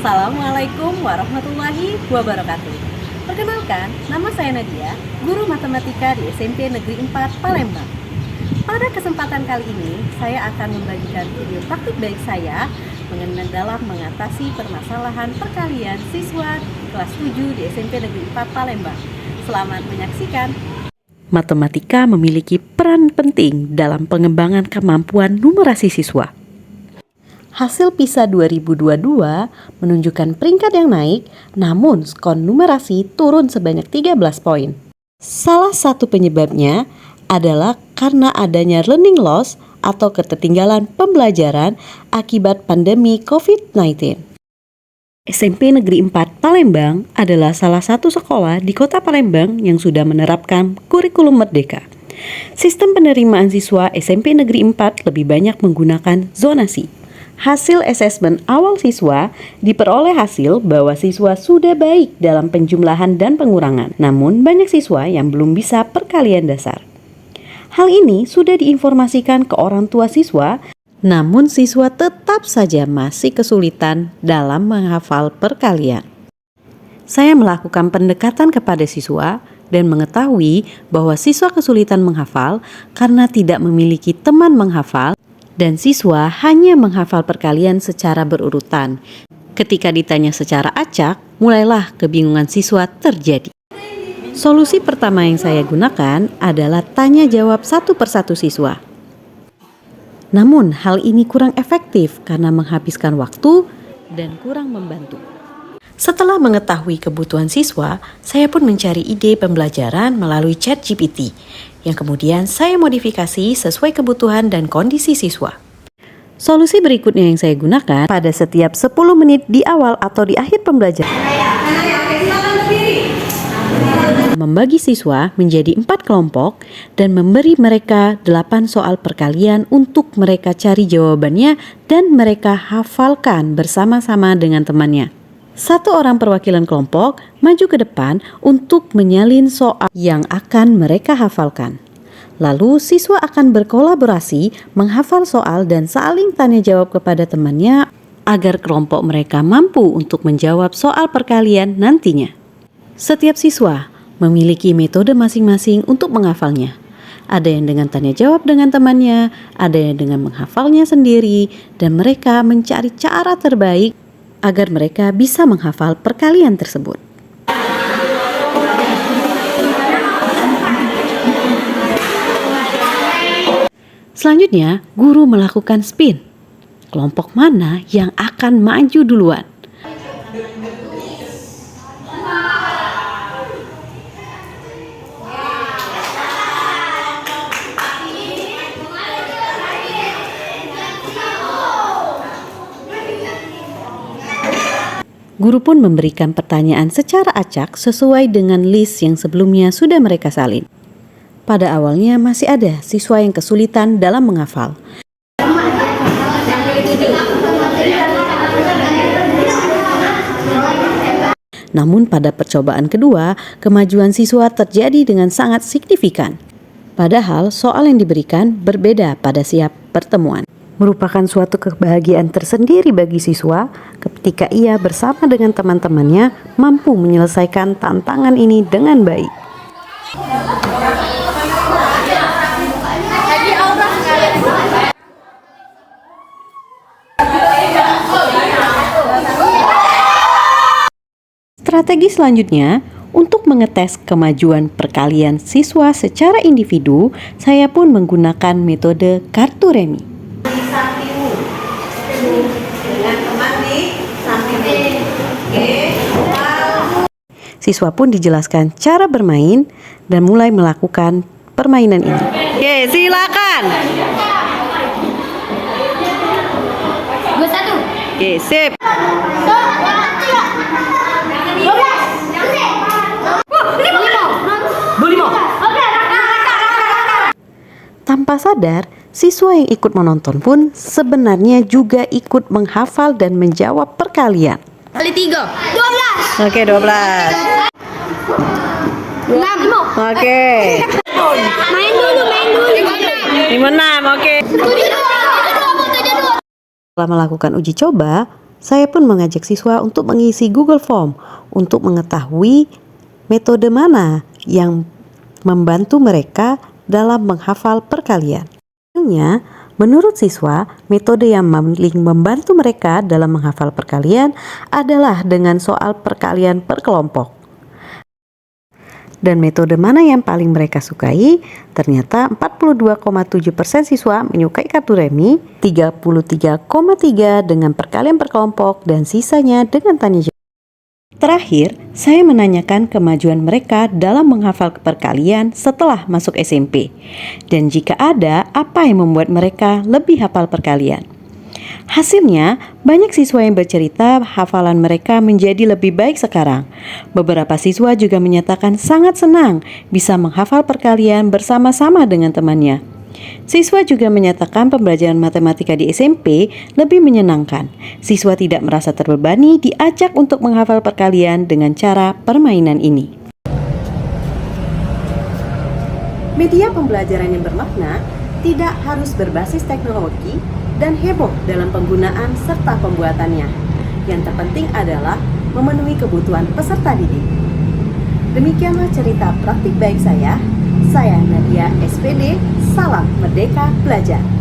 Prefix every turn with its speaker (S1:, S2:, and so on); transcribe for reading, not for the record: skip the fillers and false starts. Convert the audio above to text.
S1: Assalamualaikum warahmatullahi wabarakatuh. Perkenalkan, nama saya Nadia, guru matematika di SMP Negeri 4 Palembang. Pada kesempatan kali ini, saya akan membagikan video praktik baik saya mengenai dalam mengatasi permasalahan perkalian siswa kelas 7 di SMP Negeri 4 Palembang. Selamat menyaksikan.
S2: Matematika memiliki peran penting dalam pengembangan kemampuan numerasi siswa. Hasil PISA 2022 menunjukkan peringkat yang naik, namun skor numerasi turun sebanyak 13 poin. Salah satu penyebabnya adalah karena adanya learning loss atau ketertinggalan pembelajaran akibat pandemi COVID-19. SMP Negeri 4 Palembang adalah salah satu sekolah di kota Palembang yang sudah menerapkan kurikulum merdeka. Sistem penerimaan siswa SMP Negeri 4 lebih banyak menggunakan zonasi. Hasil asesmen awal siswa diperoleh hasil bahwa siswa sudah baik dalam penjumlahan dan pengurangan. Namun banyak siswa yang belum bisa perkalian dasar. Hal ini sudah diinformasikan ke orang tua siswa, namun siswa tetap saja masih kesulitan dalam menghafal perkalian. Saya melakukan pendekatan kepada siswa dan mengetahui bahwa siswa kesulitan menghafal karena tidak memiliki teman menghafal, dan siswa hanya menghafal perkalian secara berurutan. Ketika ditanya secara acak, mulailah kebingungan siswa terjadi. Solusi pertama yang saya gunakan adalah tanya jawab satu persatu siswa. Namun hal ini kurang efektif karena menghabiskan waktu dan kurang membantu. Setelah mengetahui kebutuhan siswa, saya pun mencari ide pembelajaran melalui ChatGPT, yang kemudian saya modifikasi sesuai kebutuhan dan kondisi siswa. Solusi berikutnya yang saya gunakan pada setiap 10 menit di awal atau di akhir pembelajaran. Membagi siswa menjadi 4 kelompok dan memberi mereka 8 soal perkalian untuk mereka cari jawabannya dan mereka hafalkan bersama-sama dengan temannya. Satu orang perwakilan kelompok maju ke depan untuk menyalin soal yang akan mereka hafalkan. Lalu siswa akan berkolaborasi menghafal soal dan saling tanya jawab kepada temannya agar kelompok mereka mampu untuk menjawab soal perkalian nantinya. Setiap siswa memiliki metode masing-masing untuk menghafalnya. Ada yang dengan tanya jawab dengan temannya, ada yang dengan menghafalnya sendiri, dan mereka mencari cara terbaik agar mereka bisa menghafal perkalian tersebut. Selanjutnya, guru melakukan spin. Kelompok mana yang akan maju duluan? Guru pun memberikan pertanyaan secara acak sesuai dengan list yang sebelumnya sudah mereka salin. Pada awalnya masih ada siswa yang kesulitan dalam menghafal. Namun pada percobaan kedua, kemajuan siswa terjadi dengan sangat signifikan. Padahal soal yang diberikan berbeda pada setiap pertemuan. Merupakan suatu kebahagiaan tersendiri bagi siswa ketika ia bersama dengan teman-temannya mampu menyelesaikan tantangan ini dengan baik. Strategi selanjutnya, untuk mengetes kemajuan perkalian siswa secara individu, saya pun menggunakan metode kartu remi. Siswa pun dijelaskan cara bermain dan mulai melakukan permainan ini. Oke, silakan.
S3: 21.
S2: Oke, sip. Tanpa sadar, siswa yang ikut menonton pun sebenarnya juga ikut menghafal dan menjawab perkalian.
S3: Kali 3. 12.
S2: Oke, 12.
S3: 6.
S2: Oke.
S3: Main dulu.
S2: 56, oke.
S3: 7.
S2: Setelah melakukan uji coba, Saya pun mengajak siswa untuk mengisi Google Form untuk mengetahui metode mana yang membantu mereka dalam menghafal perkalian. Hasilnya, menurut siswa, metode yang paling membantu mereka dalam menghafal perkalian adalah dengan soal perkalian per kelompok. Dan metode mana yang paling mereka sukai? Ternyata 42,7% siswa menyukai kartu remi, 33,3% dengan perkalian per kelompok, dan sisanya dengan tanya jawab. Terakhir, saya menanyakan kemajuan mereka dalam menghafal perkalian setelah masuk SMP. Dan jika ada, apa yang membuat mereka lebih hafal perkalian? Hasilnya, banyak siswa yang bercerita hafalan mereka menjadi lebih baik sekarang. Beberapa siswa juga menyatakan sangat senang bisa menghafal perkalian bersama-sama dengan temannya. Siswa juga menyatakan pembelajaran matematika di SMP lebih menyenangkan. Siswa tidak merasa terbebani diajak untuk menghafal perkalian dengan cara permainan ini.
S1: Media pembelajaran yang bermakna tidak harus berbasis teknologi dan heboh dalam penggunaan serta pembuatannya. Yang terpenting adalah memenuhi kebutuhan peserta didik. Demikianlah cerita praktik baik saya. Saya Nadia SPD, salam Merdeka Belajar.